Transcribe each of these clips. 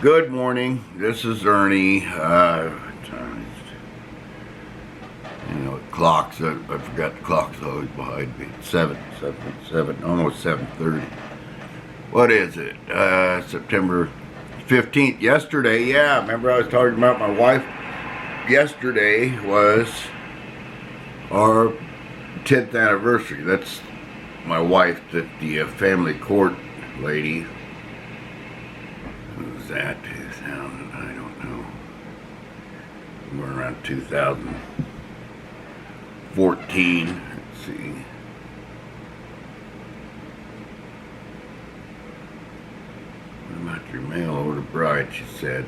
Good morning. This is Ernie. Clocks. I forgot the clock's always behind me. 7, almost 7:30. What is it? September 15th. Yesterday, yeah. Remember I was talking about my wife? Yesterday was our 10th anniversary. That's my wife, the family court lady. What was that? 2000? I don't know. Somewhere around 2014. Let's see. What about your mail order bride? She said.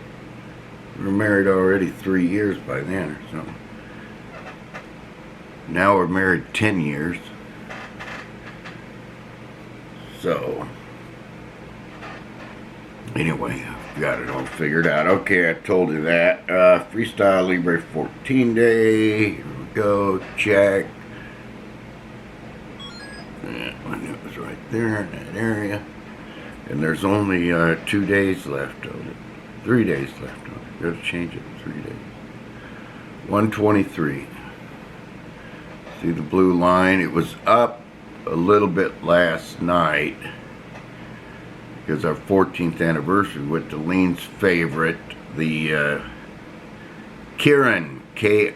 We were married already 3 years by then or something. Now we're married 10 years. So, anyway, I've got it all figured out. Okay, I told you that. Freestyle Libre 14 day. Here we go. Check. That one, it was right there in that area. And there's only 2 days left of it. 3 days left of it. Gotta change it in 3 days. 123. See the blue line? It was up a little bit last night because our 14th anniversary went to Lean's favorite, the Kirin, Kirin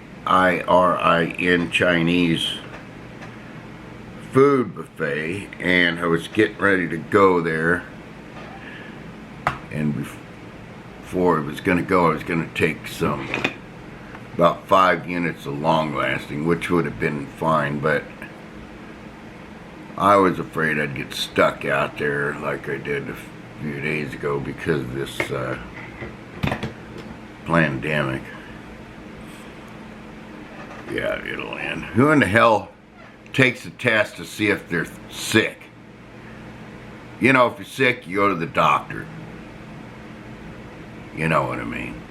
Chinese food buffet, and I was getting ready to go there, and before I was going to go, I was going to take about 5 units of long lasting, which would have been fine, but I was afraid I'd get stuck out there like I did a few days ago because of this pandemic. Yeah, it'll end. Who in the hell takes a test to see if they're sick? You know, if you're sick, you go to the doctor. You know what I mean?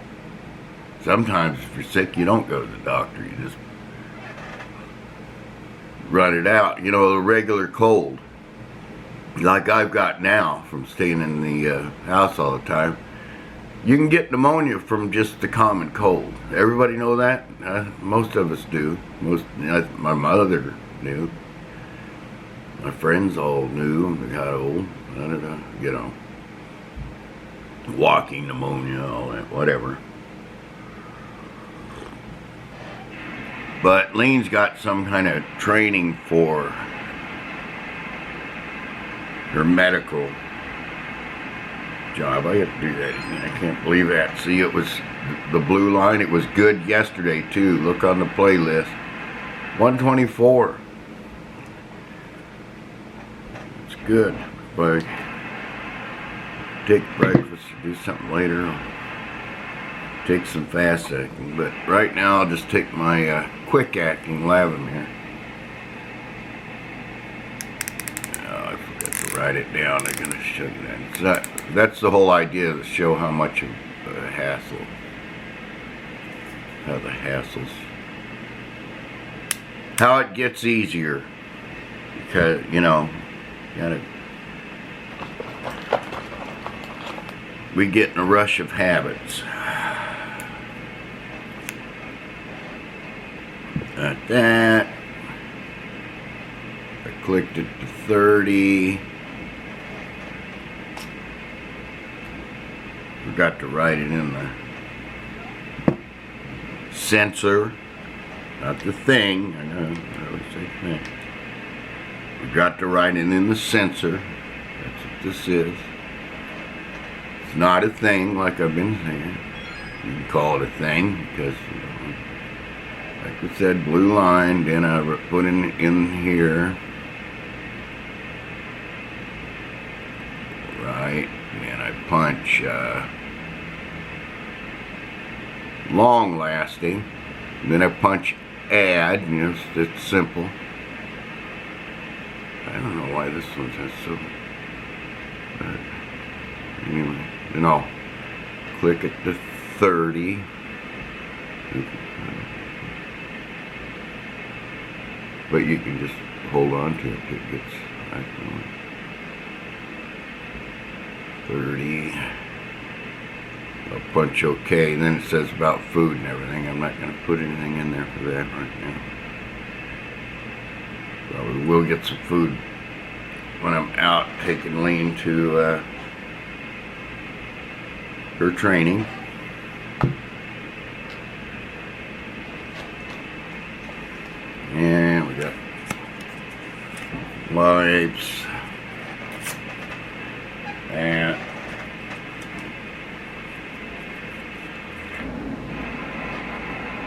Sometimes if you're sick, you don't go to the doctor. You just run it out. You know, a regular cold, like I've got now from staying in the house all the time, you can get pneumonia from just the common cold. Everybody know that? Most of us do. My mother knew. My friends all knew when they got old. You know, walking pneumonia, all that, whatever. But Lean's got some kind of training for her medical job. I have to do that again. I can't believe that. See, it was the blue line. It was good yesterday, too. Look on the playlist. 124. It's good. But take breakfast or do something later. I'll take some fast acting, but right now I'll just take my quick acting Lavamere. Oh, I forgot to write it down. I'm going to show you that. It's not, that's the whole idea, to show how much of a hassle, how it gets easier, because, you know, we get in a rush of habits. At that, I clicked it to 30. Forgot to write it in the sensor, not the thing. I know, I always say thing. Forgot to write it in the sensor. That's what this is. It's not a thing like I've been saying. You can call it a thing because, you know, like we said, blue line, then I put in here, right, and I punch long lasting, and then I punch add, you know, it's simple. I don't know why this one says so, but anyway, then I'll click it to 30. But you can just hold on to it. It gets, I don't know, 30. I'll punch OK, and then it says about food and everything. I'm not going to put anything in there for that right now. Probably will get some food when I'm out taking Lean to her training. And we got wipes and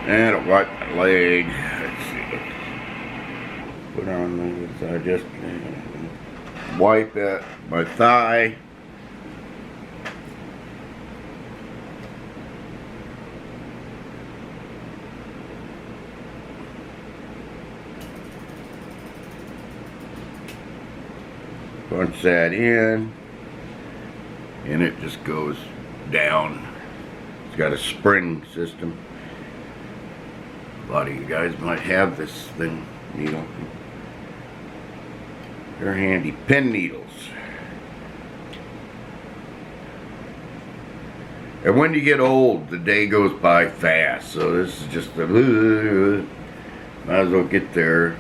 a wipe my leg. Let's see. Put on this. I just wipe at my thigh. Punch that in, and it just goes down. It's got a spring system. A lot of you guys might have this thing, needle. They're handy. Pin needles. And when you get old, the day goes by fast. So this is just a might as well get there.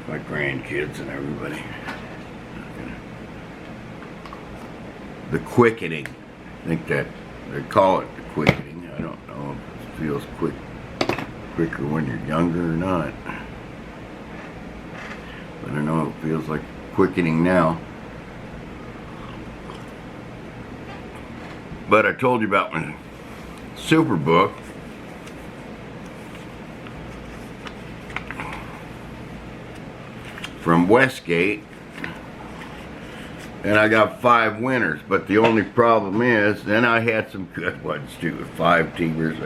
My grandkids and everybody. The quickening. I think that they call it the quickening. I don't know if it feels quicker when you're younger or not. But I know it feels like quickening now. But I told you about my super book. From Westgate, and I got 5 winners, but the only problem is, then I had some good ones too. 5 teamers,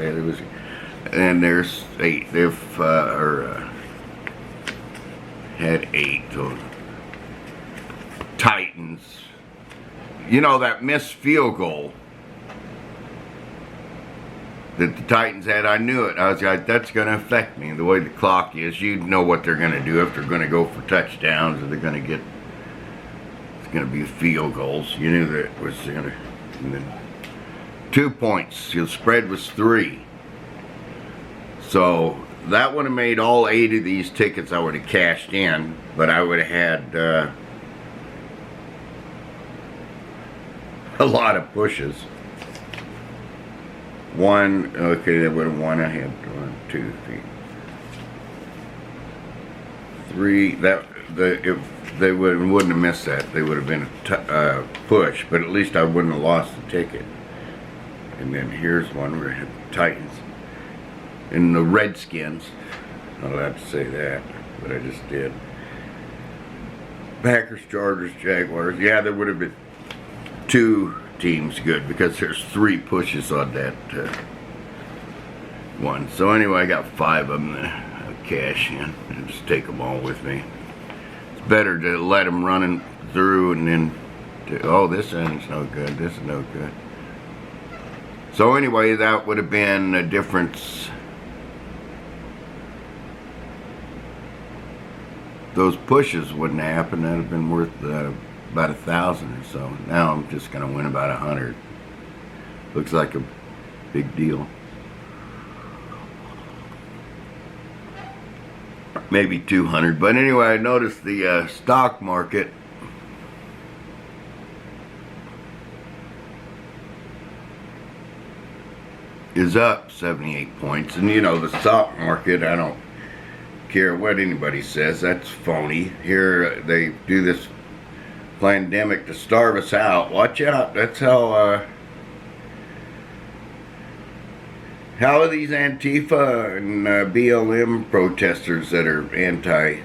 and there's 8. They've had 8. So Titans, you know, that missed field goal that the Titans had, I knew it. I was like, that's going to affect me. The way the clock is, you know what they're going to do. If they're going to go for touchdowns, or they're going to get, it's going to be field goals. You knew that it was going to, and then 2 points. The spread was 3. So that would have made all 8 of these tickets. I would have cashed in, but I would have had a lot of pushes. 1, okay, that would have won. I had 1, 2, 3. That if they wouldn't have missed that, they would have been a push. But at least I wouldn't have lost the ticket. And then here's one where I had the Titans and the Redskins. Not allowed to say that, but I just did. Packers, Chargers, Jaguars. Yeah, there would have been 2 teams good, because there's 3 pushes on that one. So anyway, I got 5 of them to cash in and just take them all with me. It's better to let them running through and then oh, this end's no good, this is no good. So anyway, that would have been a difference. Those pushes wouldn't happen. That would have been worth about 1,000 or so. Now I'm just going to win about 100. Looks like a big deal. Maybe 200. But anyway, I noticed the stock market is up 78 points. And you know, the stock market, I don't care what anybody says. That's phony. Here they do this pandemic to starve us out. Watch out. That's how are these Antifa and BLM protesters that are anti,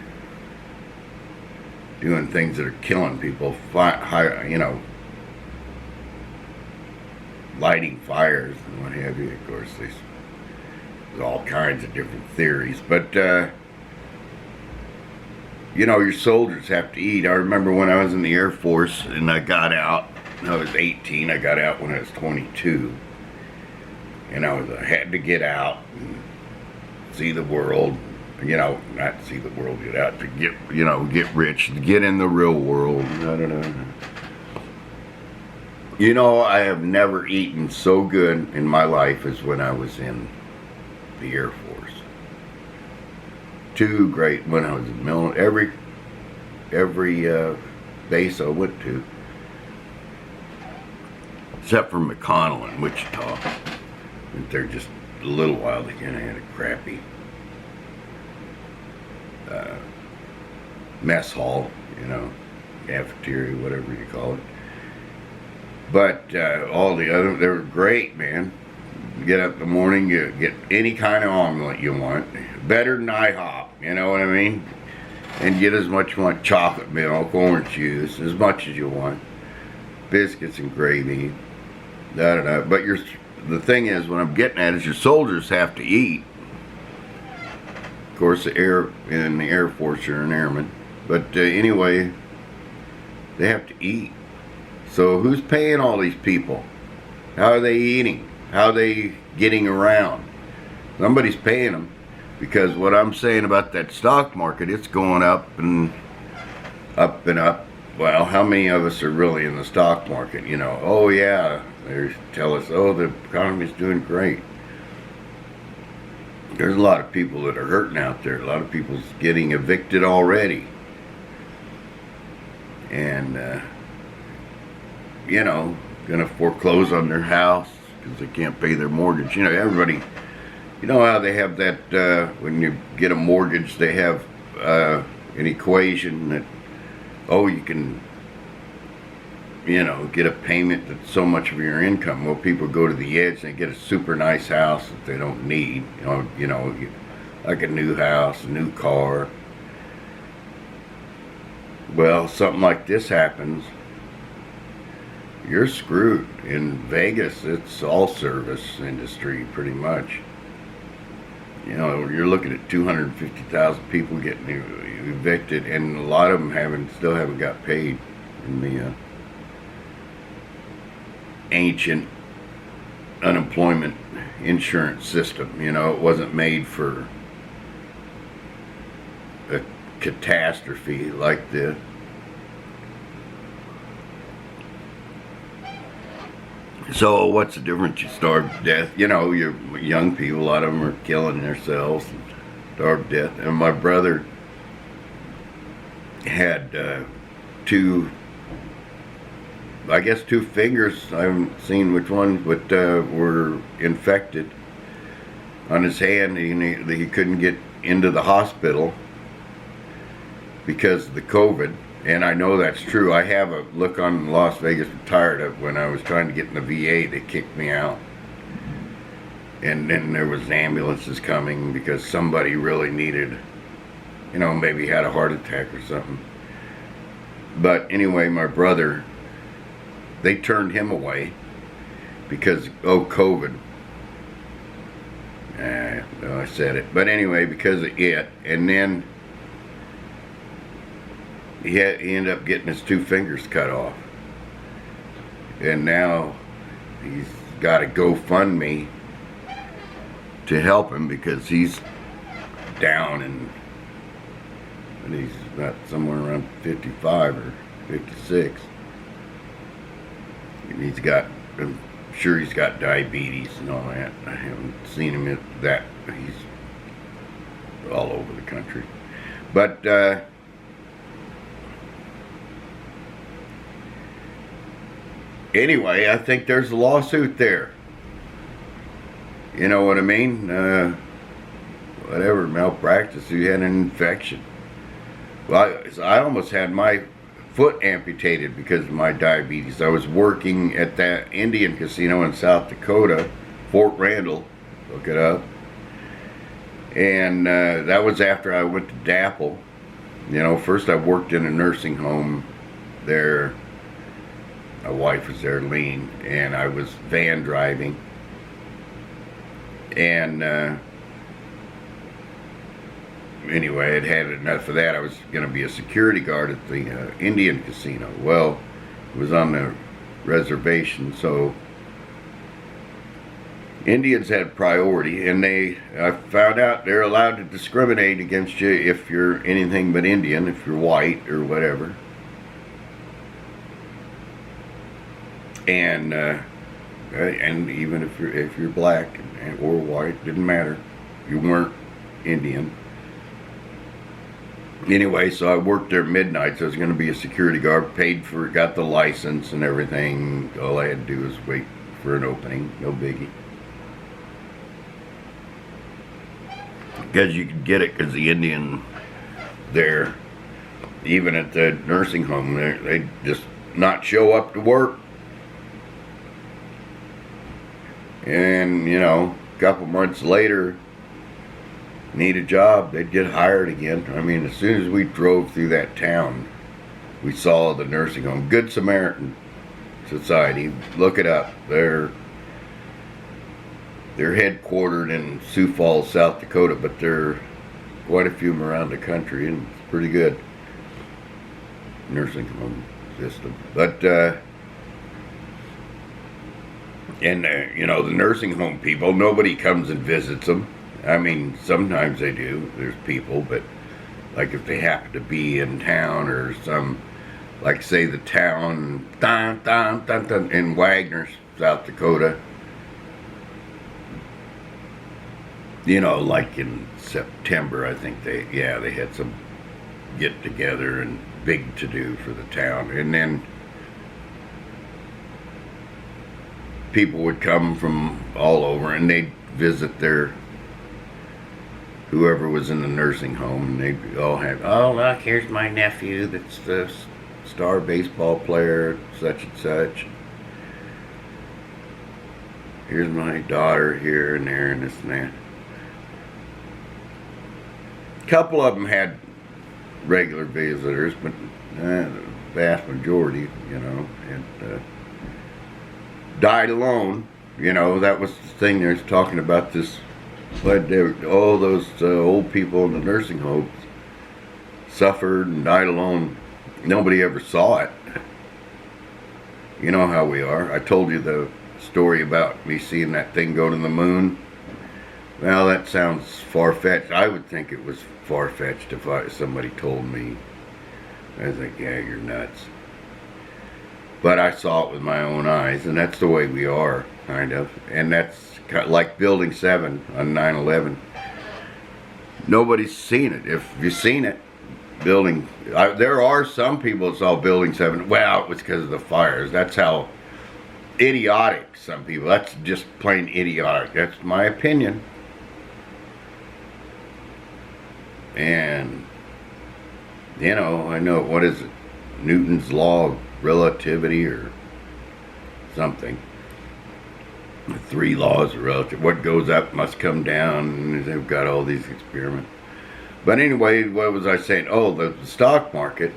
doing things that are killing people, you know, lighting fires and what have you. Of course, there's all kinds of different theories, but you know, your soldiers have to eat. I remember when I was in the Air Force and I got out, I was 18, I got out when I was 22. And I had to get out and see the world, you know, not see the world, get out, to get, you know, get rich, to get in the real world. I don't know. You know, I have never eaten so good in my life as when I was in the Air Force. Too great when I was in the military. Every base I went to, except for McConnell in Wichita. Went there just a little while. They kind of had a crappy mess hall, you know, cafeteria, whatever you call it. But all the other, they were great, man. You get up in the morning, you get any kind of omelet you want. Better than IHOP, you know what I mean? And get as much you want, chocolate milk, orange juice, as much as you want. Biscuits and gravy, da-da-da. But the thing is, what I'm getting at is your soldiers have to eat. Of course, in the Air Force, you're an airman. But anyway, they have to eat. So who's paying all these people? How are they eating? How are they getting around? Somebody's paying them. Because what I'm saying about that stock market, it's going up and up and up. Well, how many of us are really in the stock market? You know, oh yeah, they tell us, oh, the economy's doing great. There's a lot of people that are hurting out there. A lot of people's getting evicted already. And, you know, gonna foreclose on their house because they can't pay their mortgage. You know, everybody, you know how they have that, when you get a mortgage, they have an equation that, oh, you can, you know, get a payment that's so much of your income. Well, people go to the edge and they get a super nice house that they don't need. You know, like a new house, a new car. Well, something like this happens, you're screwed. In Vegas, it's all service industry pretty much. You know, you're looking at 250,000 people getting evicted, and a lot of them still haven't got paid in the ancient unemployment insurance system. You know, it wasn't made for a catastrophe like this. So what's the difference? You starve to death. You know, you're young people, a lot of them are killing themselves and starve to death. And my brother had two fingers, I haven't seen which ones, but were infected on his hand. He couldn't get into the hospital because of the COVID. And I know that's true. I have a look on Las Vegas Retired of when I was trying to get in the VA, they kicked me out. And then there was ambulances coming because somebody really needed, you know, maybe had a heart attack or something. But anyway, my brother, they turned him away because, oh, COVID. Well, I said it. But anyway, because of it. And then he ended up getting his two fingers cut off. And now he's got a GoFundMe to help him because he's down and he's about somewhere around 55 or 56. And he's got, I'm sure he's got diabetes and all that. I haven't seen him at that. He's all over the country. But anyway, I think there's a lawsuit there. You know what I mean? Whatever, malpractice. You had an infection. Well, I almost had my foot amputated because of my diabetes. I was working at that Indian casino in South Dakota, Fort Randall. Look it up. And that was after I went to DAPL. You know, first I worked in a nursing home there. My wife was there, Lean, and I was van driving. And anyway, I'd had enough of that. I was going to be a security guard at the Indian casino. Well, it was on the reservation, so Indians had priority, and I found out they're allowed to discriminate against you if you're anything but Indian, if you're white or whatever. And even if you're black or white, didn't matter. You weren't Indian. Anyway, so I worked there midnight, so I was going to be a security guard, paid for it, got the license and everything. All I had to do was wait for an opening, no biggie. Because you could get it because the Indian there, even at the nursing home, they just not show up to work. And, you know, a couple months later, need a job, they'd get hired again. I mean, as soon as we drove through that town, we saw the nursing home. Good Samaritan Society. Look it up. They're headquartered in Sioux Falls, South Dakota, but there are quite a few of them around the country, and it's pretty good nursing home system. But you know, the nursing home people, nobody comes and visits them. I mean, sometimes they do. There's people, but like if they happen to be in town or some, like say the town in Wagner, South Dakota. You know, like in September, I think they had some get together and big to do for the town, and then people would come from all over and they'd visit their whoever was in the nursing home, and they'd all have, oh look, here's my nephew that's the star baseball player, such and such. Here's my daughter here and there and this and that. A couple of them had regular visitors, but the vast majority, you know, had died alone. You know, that was the thing they was talking about this. But all those old people in the nursing homes suffered and died alone. Nobody ever saw it. You know how we are. I told you the story about me seeing that thing go to the moon. Well, that sounds far-fetched. I would think it was far-fetched if somebody told me. I was like, yeah, you're nuts. But I saw it with my own eyes, and that's the way we are, kind of. And that's like Building 7 on 9/11. Nobody's seen it. If you've seen it, there are some people that saw Building 7. Well, it was because of the fires. That's how idiotic some people. That's just plain idiotic. That's my opinion. And, you know, I know, what is it? Newton's law of relativity or something. The 3 laws of relativity. What goes up must come down. And they've got all these experiments. But anyway, what was I saying? Oh, the stock market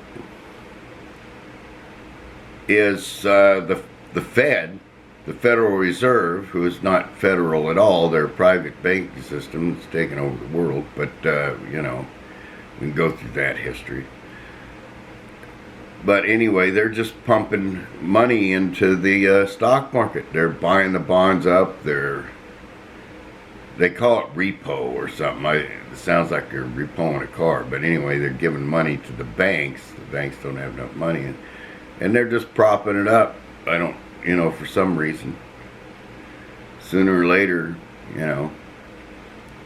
is the Fed, the Federal Reserve, who is not federal at all. They're a private banking system that's taken over the world. But, you know, we can go through that history. But anyway, they're just pumping money into the stock market. They're buying the bonds up. They call it repo or something. It sounds like they're repoing a car. But anyway, they're giving money to the banks. The banks don't have enough money. And they're just propping it up. I don't, you know, for some reason. Sooner or later, you know,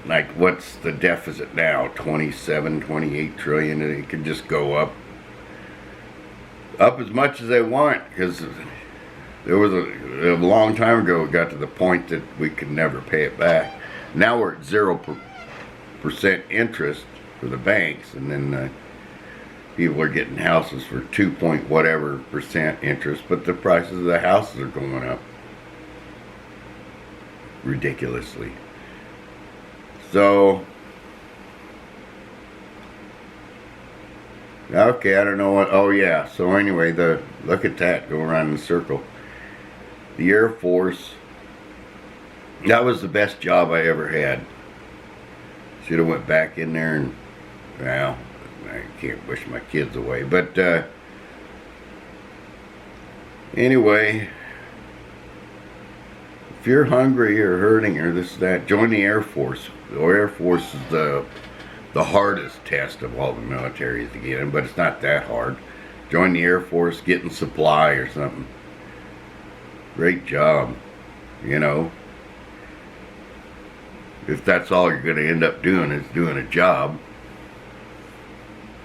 like what's the deficit now? 27, 28 trillion. It could just go up as much as they want, because there was a long time ago it got to the point that we could never pay it back. Now we're at 0% interest for the banks, and then people are getting houses for 2 point whatever % interest, but the prices of the houses are going up ridiculously. So okay, I don't know what. Oh yeah. So anyway, look at that, go around in a circle. The Air Force. That was the best job I ever had. Should have went back in there and, well, I can't wish my kids away. But anyway, if you're hungry or hurting or this that, join the Air Force. The Air Force is the hardest test of all the militaries to get in, but it's not that hard. Join the Air Force, get in supply or something. Great job. You know, if that's all you're going to end up doing is doing a job,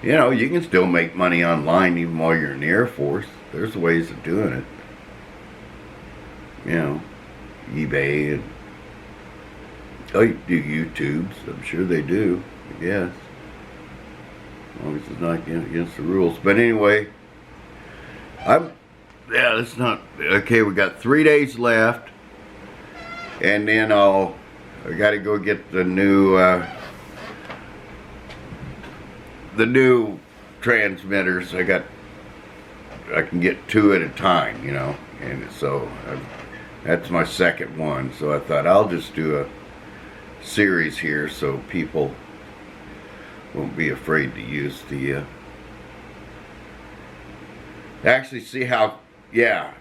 you know, you can still make money online even while you're in the Air Force. There's ways of doing it. You know, eBay and oh, you do YouTubes. I'm sure they do. I guess. As long as it's not against the rules. But anyway, yeah, that's not okay. We got 3 days left, and then I got to go get the new transmitters. I can get 2 at a time, you know, and so that's my second one. So I thought I'll just do a series here so people won't be afraid to use the actually see how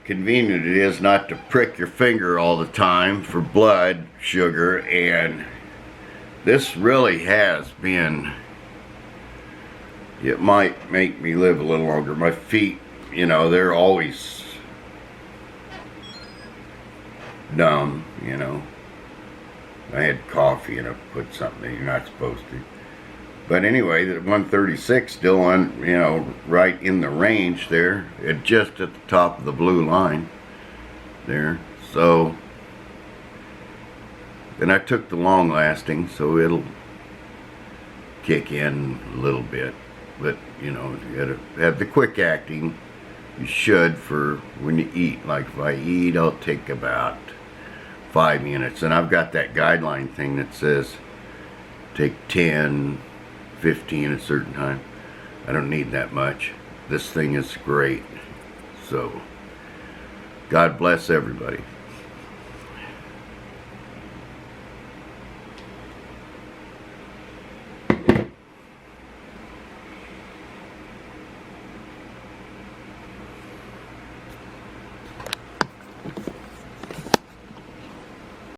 convenient it is not to prick your finger all the time for blood sugar. And this really has been, it might make me live a little longer. My feet, you know, they're always numb, you know. I had coffee and I put something that you're not supposed to. But anyway, the 136 still on, you know, right in the range there, just at the top of the blue line there. So then I took the long lasting, so it'll kick in a little bit. But you know, you gotta have the quick acting. You should for when you eat. Like if I eat, I'll take about 5 minutes, and I've got that guideline thing that says take 10, 15 at a certain time. I don't need that much. This thing is great. So God bless everybody.